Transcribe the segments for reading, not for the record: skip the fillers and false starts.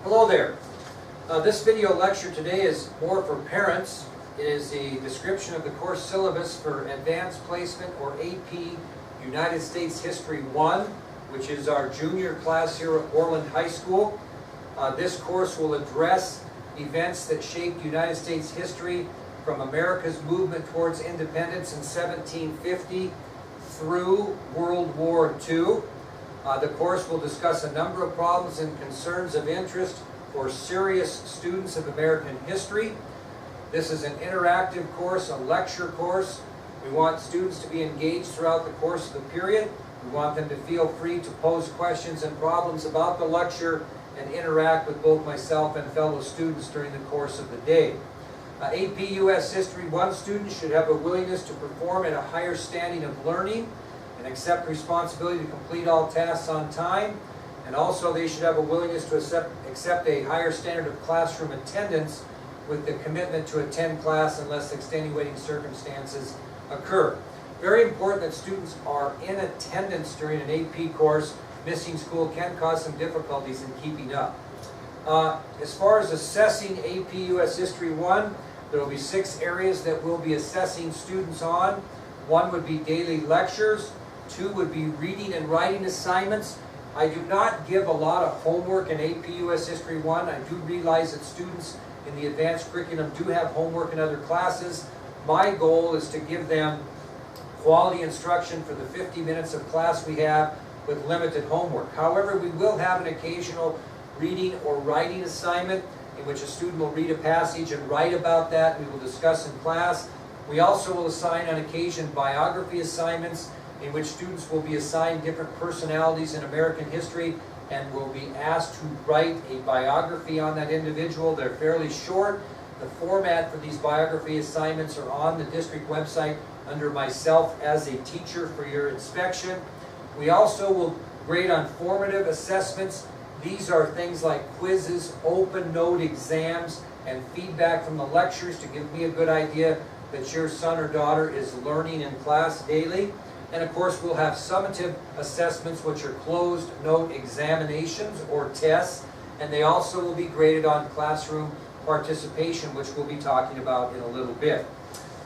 Hello there. This video lecture today is more for parents. It is a description of the course syllabus for Advanced Placement or AP United States History 1, which is our junior class here at Orland High School. This course will address events that shaped United States history from America's movement towards independence in 1750 through World War II. The course will discuss a number of problems and concerns of interest for serious students of American history. This is an interactive course, a lecture course. We want students to be engaged throughout the course of the period. We want them to feel free to pose questions and problems about the lecture and interact with both myself and fellow students during the course of the day. AP US History 1 students should have a willingness to perform at a higher standing of learning and accept responsibility to complete all tasks on time. And also they should have a willingness to accept a higher standard of classroom attendance with the commitment to attend class unless extenuating circumstances occur. Very important that students are in attendance during an AP course. Missing school can cause some difficulties in keeping up. As far as assessing AP US History 1, there will be 6 areas that we'll be assessing students on. 1 would be daily lectures. 2 would be reading and writing assignments. I do not give a lot of homework in AP US History 1. I do realize that students in the advanced curriculum do have homework in other classes. My goal is to give them quality instruction for the 50 minutes of class we have with limited homework. However, we will have an occasional reading or writing assignment in which a student will read a passage and write about that. We will discuss in class. We also will assign on occasion biography assignments in which students will be assigned different personalities in American history and will be asked to write a biography on that individual. They're fairly short. The format for these biography assignments are on the district website under myself as a teacher for your inspection. We also will grade on formative assessments. These are things like quizzes, open note exams, and feedback from the lectures to give me a good idea that your son or daughter is learning in class daily. And of course, we'll have summative assessments, which are closed note examinations or tests, and they also will be graded on classroom participation, which we'll be talking about in a little bit.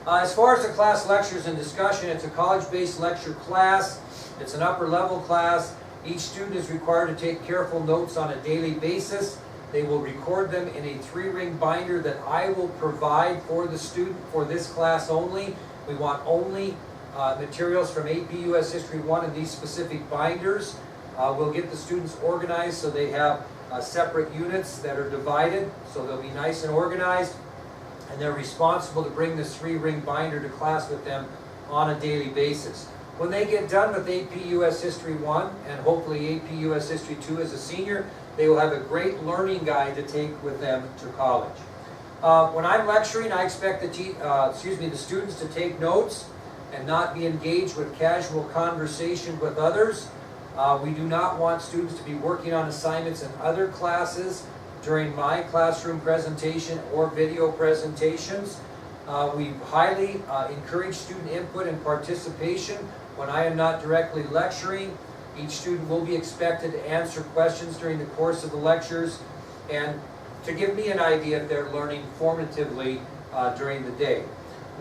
As far as the class lectures and discussion, it's a college-based lecture class. It's an upper level class. Each student is required to take careful notes on a daily basis. They will record them in a 3-ring binder that I will provide for the student for this class only. We want only materials from AP US History 1 in these specific binders. We'll get the students organized so they have separate units that are divided, so they'll be nice and organized, and they're responsible to bring this 3-ring binder to class with them on a daily basis. When they get done with AP US History 1 and hopefully AP US History 2 as a senior, they will have a great learning guide to take with them to college. When I'm lecturing, I expect the students to take notes and not be engaged with casual conversation with others. We do not want students to be working on assignments in other classes during my classroom presentation or video presentations. We highly encourage student input and participation when I am not directly lecturing. Each student will be expected to answer questions during the course of the lectures and to give me an idea if they're learning formatively during the day.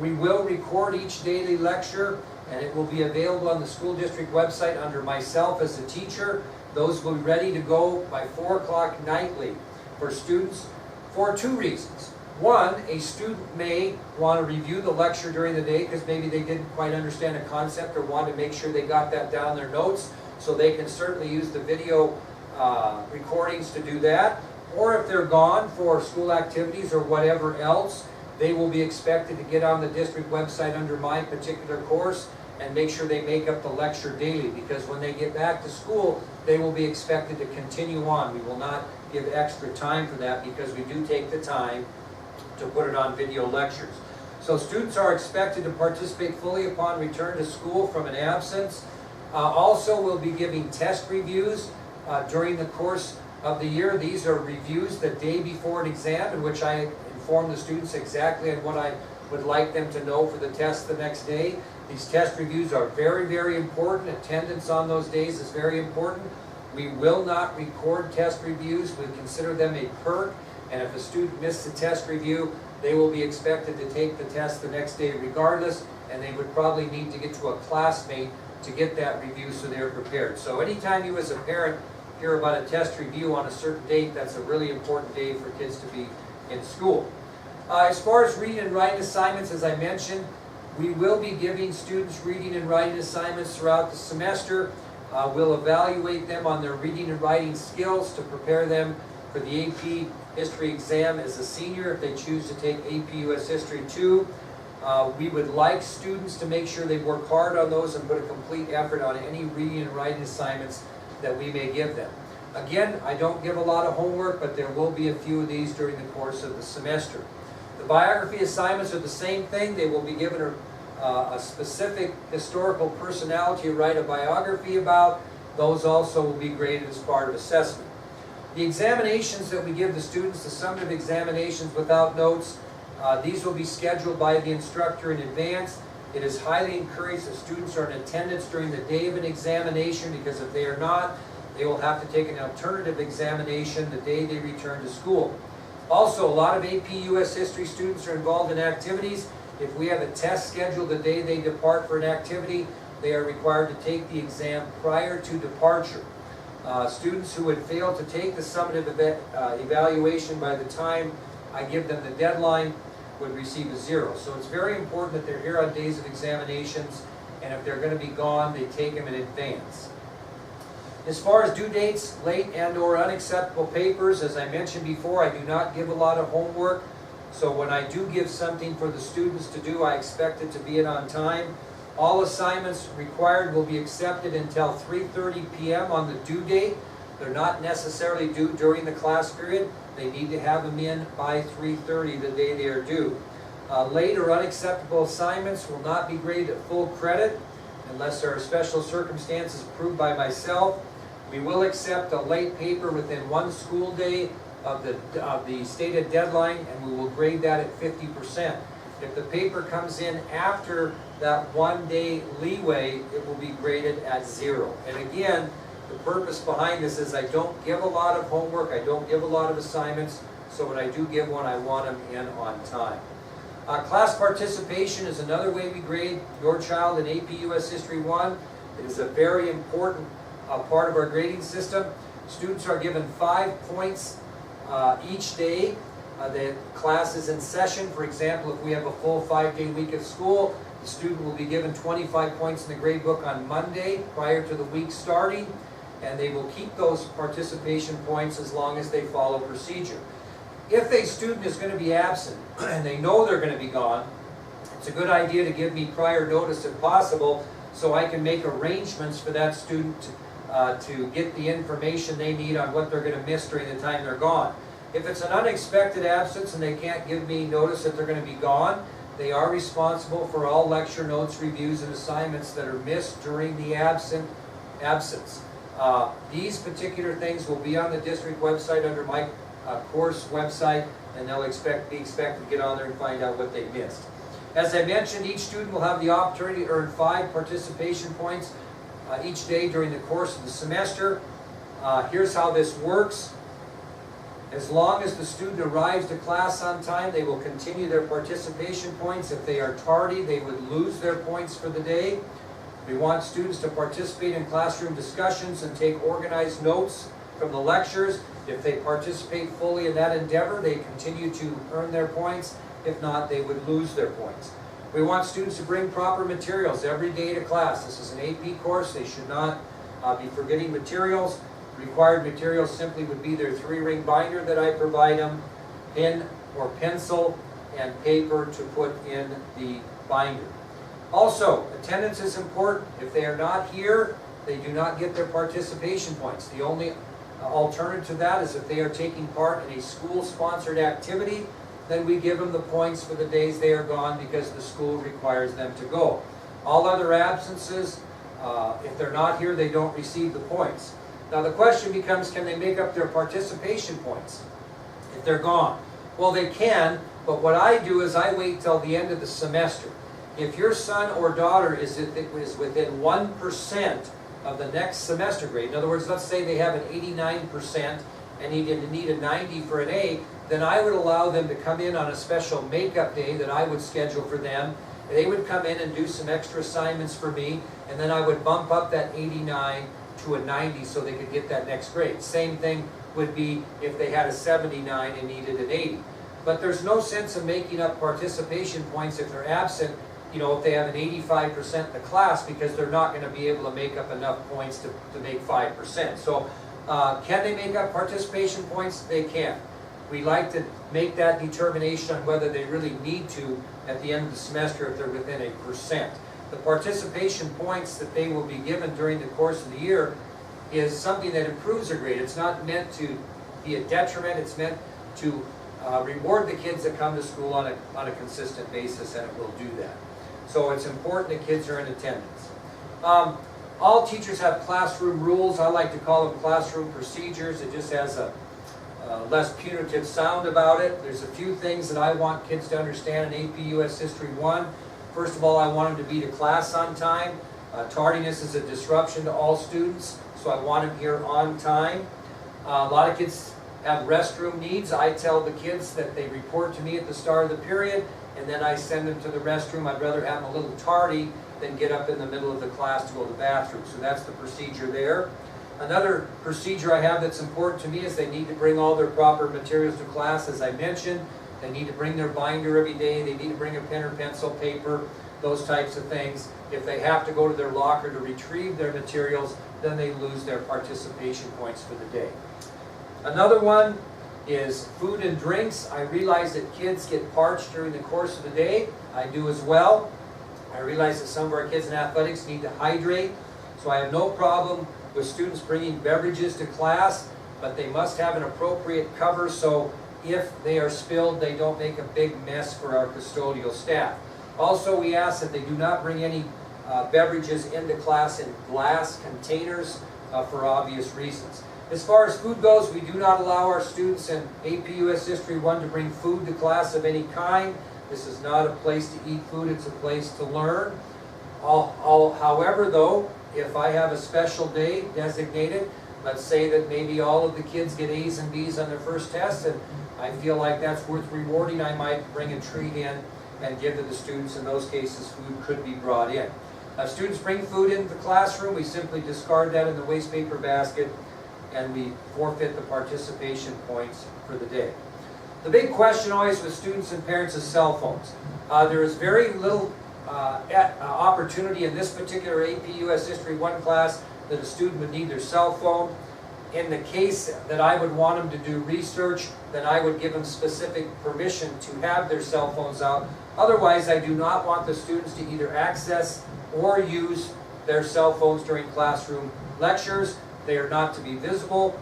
We will record each daily lecture, and it will be available on the school district website under myself as a teacher. Those will be ready to go by 4 o'clock nightly for students for 2 reasons. 1, a student may want to review the lecture during the day because maybe they didn't quite understand a concept or want to make sure they got that down their notes, so they can certainly use the video recordings to do that. Or if they're gone for school activities or whatever else, they will be expected to get on the district website under my particular course and make sure they make up the lecture daily, because when they get back to school, they will be expected to continue on. We will not give extra time for that because we do take the time to put it on video lectures. So students are expected to participate fully upon return to school from an absence. Also, we'll be giving test reviews during the course of the year. These are reviews the day before an exam in which I inform the students exactly on what I would like them to know for the test the next day. These test reviews are very, very important. Attendance on those days is very important. We will not record test reviews. We consider them a perk, and if a student missed a test review, they will be expected to take the test the next day regardless, and they would probably need to get to a classmate to get that review so they're prepared. So anytime you as a parent hear about a test review on a certain date, that's a really important day for kids to be in school. As far as reading and writing assignments, as I mentioned, we will be giving students reading and writing assignments throughout the semester. We'll evaluate them on their reading and writing skills to prepare them for the AP History exam as a senior if they choose to take AP US History 2. We would like students to make sure they work hard on those and put a complete effort on any reading and writing assignments that we may give them. Again, I don't give a lot of homework, but there will be a few of these during the course of the semester. The biography assignments are the same thing. They will be given a specific historical personality to write a biography about. Those also will be graded as part of assessment. The examinations that we give the students, the summative examinations without notes, these will be scheduled by the instructor in advance. It is highly encouraged that students are in attendance during the day of an examination, because if they are not, they will have to take an alternative examination the day they return to school. Also, a lot of AP US History students are involved in activities. If we have a test scheduled the day they depart for an activity, they are required to take the exam prior to departure. Students who would fail to take the summative evaluation by the time I give them the deadline would receive a 0. So it's very important that they're here on days of examinations, and if they're going to be gone, they take them in advance. As far as due dates, late and or unacceptable papers, as I mentioned before, I do not give a lot of homework. So when I do give something for the students to do, I expect it to be in on time. All assignments required will be accepted until 3:30 p.m. on the due date. They're not necessarily due during the class period. They need to have them in by 3:30 the day they are due. Late or unacceptable assignments will not be graded at full credit unless there are special circumstances approved by myself. We will accept a late paper within one school day of the stated deadline, and we will grade that at 50%. If the paper comes in after that 1 day leeway, it will be graded at 0. And again, the purpose behind this is I don't give a lot of homework, I don't give a lot of assignments, so when I do give one, I want them in on time. Class participation is another way we grade your child in AP US History 1. It is a very important part of our grading system. Students are given 5 points each day the class is in session. For example, if we have a full 5-day week of school, the student will be given 25 points in the grade book on Monday prior to the week starting, and they will keep those participation points as long as they follow procedure. If a student is going to be absent and they know they're going to be gone, it's a good idea to give me prior notice if possible, so I can make arrangements for that student to get the information they need on what they're going to miss during the time they're gone. If it's an unexpected absence and they can't give me notice that they're going to be gone, they are responsible for all lecture notes, reviews, and assignments that are missed during the absence. These particular things will be on the district website under my course website, and they'll be expected to get on there and find out what they missed. As I mentioned, each student will have the opportunity to earn 5 participation points each day during the course of the semester. Here's how this works. As long as the student arrives to class on time, they will continue their participation points. If they are tardy, they would lose their points for the day. We want students to participate in classroom discussions and take organized notes from the lectures. If they participate fully in that endeavor, they continue to earn their points. If not, they would lose their points. We want students to bring proper materials every day to class. This is an AP course. They should not be forgetting materials. Required materials simply would be their 3-ring binder that I provide them, pen or pencil, and paper to put in the binder. Also, attendance is important. If they are not here, they do not get their participation points. The only alternative to that is if they are taking part in a school-sponsored activity, then we give them the points for the days they are gone because the school requires them to go. All other absences, if they're not here, they don't receive the points. Now the question becomes, can they make up their participation points if they're gone? Well, they can, but what I do is I wait till the end of the semester. If your son or daughter is within 1% of the next semester grade. In other words, let's say they have an 89% and need a 90 for an A, then I would allow them to come in on a special makeup day that I would schedule for them. They would come in and do some extra assignments for me, and then I would bump up that 89 to a 90 so they could get that next grade. Same thing would be if they had a 79 and needed an 80. But there's no sense of making up participation points if they're absent, if they have an 85% in the class, because they're not going to be able to make up enough points to make 5%. So can they make up participation points? They can. We like to make that determination on whether they really need to at the end of the semester if they're within a percent. The participation points that they will be given during the course of the year is something that improves their grade. It's not meant to be a detriment. It's meant to reward the kids that come to school on a consistent basis, and it will do that. So it's important that kids are in attendance. All teachers have classroom rules. I like to call them classroom procedures. It just has a less punitive sound about it. There's a few things that I want kids to understand in AP US History 1. First of all, I want them to be to class on time. Tardiness is a disruption to all students, so I want them here on time. A lot of kids have restroom needs. I tell the kids that they report to me at the start of the period, and then I send them to the restroom. I'd rather have them a little tardy than get up in the middle of the class to go to the bathroom. So that's the procedure there. Another procedure I have that's important to me is they need to bring all their proper materials to class, as I mentioned. They need to bring their binder every day. They need to bring a pen or pencil, paper, those types of things. If they have to go to their locker to retrieve their materials, then they lose their participation points for the day. Another one is food and drinks. I realize that kids get parched during the course of the day. I do as well. I realize that some of our kids in athletics need to hydrate, so I have no problem with students bringing beverages to class, but they must have an appropriate cover so if they are spilled, they don't make a big mess for our custodial staff. Also, we ask that they do not bring any beverages into class in glass containers for obvious reasons. As far as food goes, we do not allow our students in AP US History 1 to bring food to class of any kind. This is not a place to eat food, it's a place to learn. However, though, if I have a special day designated, let's say that maybe all of the kids get A's and B's on their first test, and I feel like that's worth rewarding, I might bring a treat in and give to the students. In those cases, food could be brought in. If students bring food into the classroom, we simply discard that in the waste paper basket, and we forfeit the participation points for the day. The big question always with students and parents is cell phones. There is very little opportunity in this particular AP US History 1 class that a student would need their cell phone. In the case that I would want them to do research, then I would give them specific permission to have their cell phones out. Otherwise, I do not want the students to either access or use their cell phones during classroom lectures. They are not to be visible.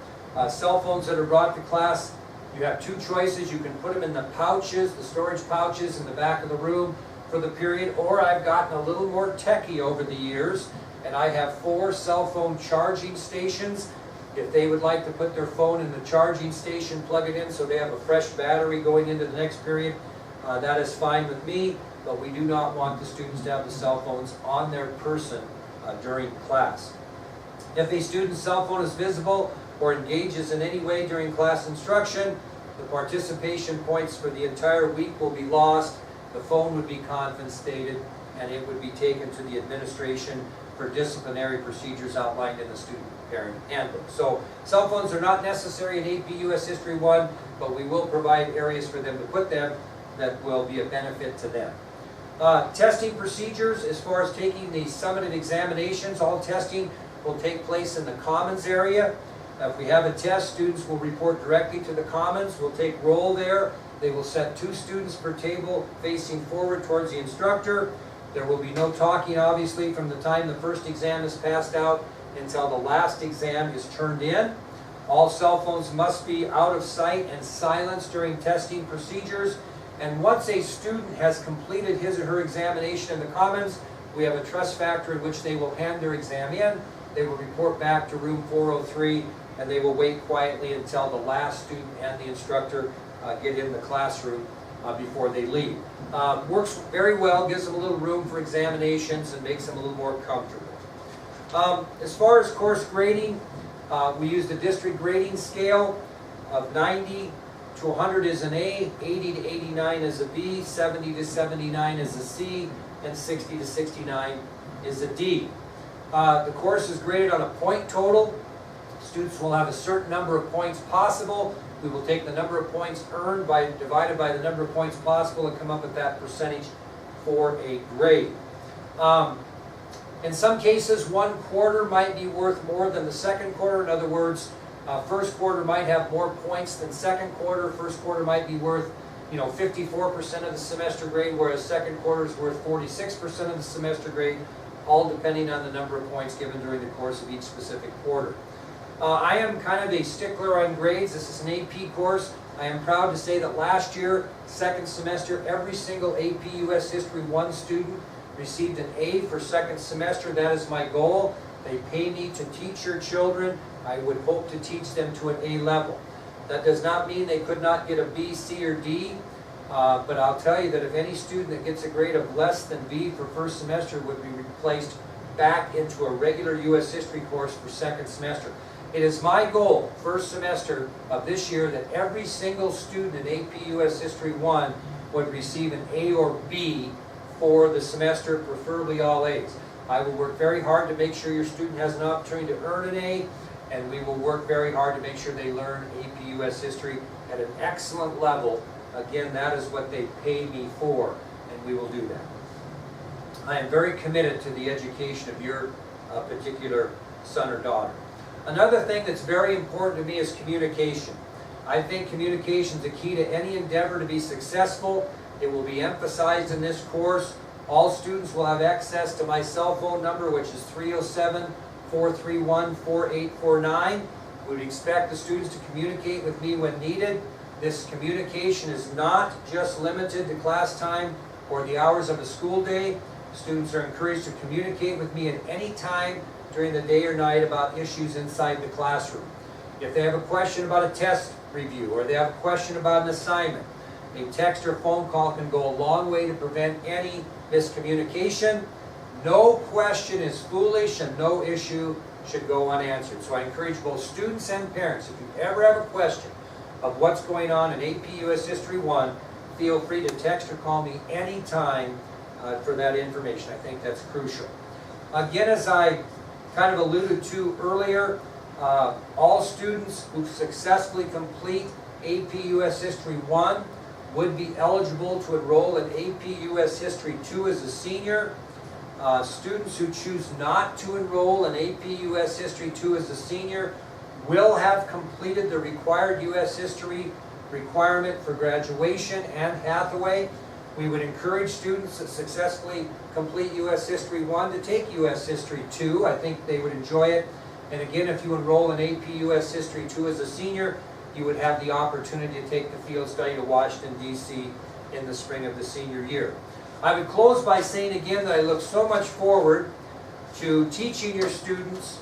Cell phones that are brought to class, you have two choices. You can put them in the pouches, the storage pouches in the back of the room for the period, or I've gotten a little more techie over the years, and I have 4 cell phone charging stations. If they would like to put their phone in the charging station, plug it in so they have a fresh battery going into the next period, that is fine with me, but we do not want the students to have the cell phones on their person during class. If a student's cell phone is visible or engages in any way during class instruction, the participation points for the entire week will be lost, the phone would be confiscated, and it would be taken to the administration for disciplinary procedures outlined in the student parent handbook. So cell phones are not necessary in AP US History 1, but we will provide areas for them to put them that will be a benefit to them. Testing procedures, as far as taking the summative examinations, all testing will take place in the Commons area. If we have a test, students will report directly to the Commons. We'll take roll there. They will set 2 students per table facing forward towards the instructor. There will be no talking, obviously, from the time the first exam is passed out until the last exam is turned in. All cell phones must be out of sight and silenced during testing procedures. And once a student has completed his or her examination in the Commons, we have a trust factor in which they will hand their exam in. They will report back to room 403, and they will wait quietly until the last student and the instructor get in the classroom before they leave. Works very well, gives them a little room for examinations, and makes them a little more comfortable. As far as course grading, we use the district grading scale of 90 to 100 is an A, 80 to 89 is a B, 70 to 79 is a C, and 60 to 69 is a D. The course is graded on a point total. Students will have a certain number of points possible. We will take the number of points earned divided by the number of points possible and come up with that percentage for a grade. In some cases, one quarter might be worth more than the second quarter. In other words, first quarter might have more points than second quarter. First quarter might be worth 54% of the semester grade, whereas second quarter is worth 46% of the semester grade, all depending on the number of points given during the course of each specific quarter. I am kind of a stickler on grades. This is an AP course. I am proud to say that last year, second semester, every single AP US History 1 student received an A for second semester. That is my goal. They pay me to teach your children. I would hope to teach them to an A level. That does not mean they could not get a B, C, or D, but I'll tell you that if any student that gets a grade of less than B for first semester would be replaced back into a regular US History course for second semester. It is my goal, first semester of this year, that every single student in AP US History 1 would receive an A or B for the semester, preferably all A's. I will work very hard to make sure your student has an opportunity to earn an A, and we will work very hard to make sure they learn AP US History at an excellent level. Again, that is what they pay me for, and we will do that. I am very committed to the education of your particular son or daughter. Another thing that's very important to me is communication. I think communication is the key to any endeavor to be successful. It will be emphasized in this course. All students will have access to my cell phone number, which is 307-431-4849. We would expect the students to communicate with me when needed. This communication is not just limited to class time or the hours of a school day. Students are encouraged to communicate with me at any time during the day or night about issues inside the classroom. If they have a question about a test review or they have a question about an assignment, a text or phone call can go a long way to prevent any miscommunication. No question is foolish and no issue should go unanswered. So I encourage both students and parents, if you ever have a question of what's going on in AP US History 1, feel free to text or call me anytime for that information. I think that's crucial. Again, as I kind of alluded to earlier, all students who successfully complete AP US History 1 would be eligible to enroll in AP US History 2 as a senior. Students who choose not to enroll in AP US History 2 as a senior will have completed the required US History requirement for graduation and Hathaway. We would encourage students that successfully complete US History 1 to take US History 2. I think they would enjoy it. And again, if you enroll in AP US History 2 as a senior, you would have the opportunity to take the field study to Washington, D.C. in the spring of the senior year. I would close by saying again that I look so much forward to teaching your students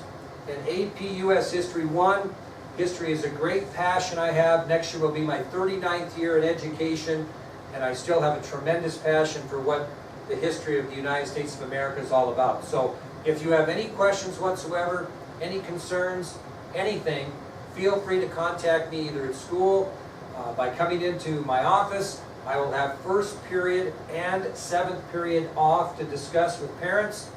in AP US History 1. History is a great passion I have. Next year will be my 39th year in education, and I still have a tremendous passion for what the history of the United States of America is all about. So if you have any questions whatsoever, any concerns, anything, feel free to contact me either at school, by coming into my office. I will have first period and seventh period off to discuss with parents.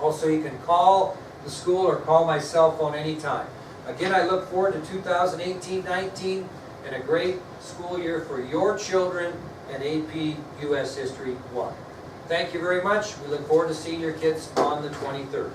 Also, you can call the school or call my cell phone anytime. Again, I look forward to 2018-19 and a great school year for your children in AP US History 1. Thank you very much. We look forward to seeing your kids on the 23rd.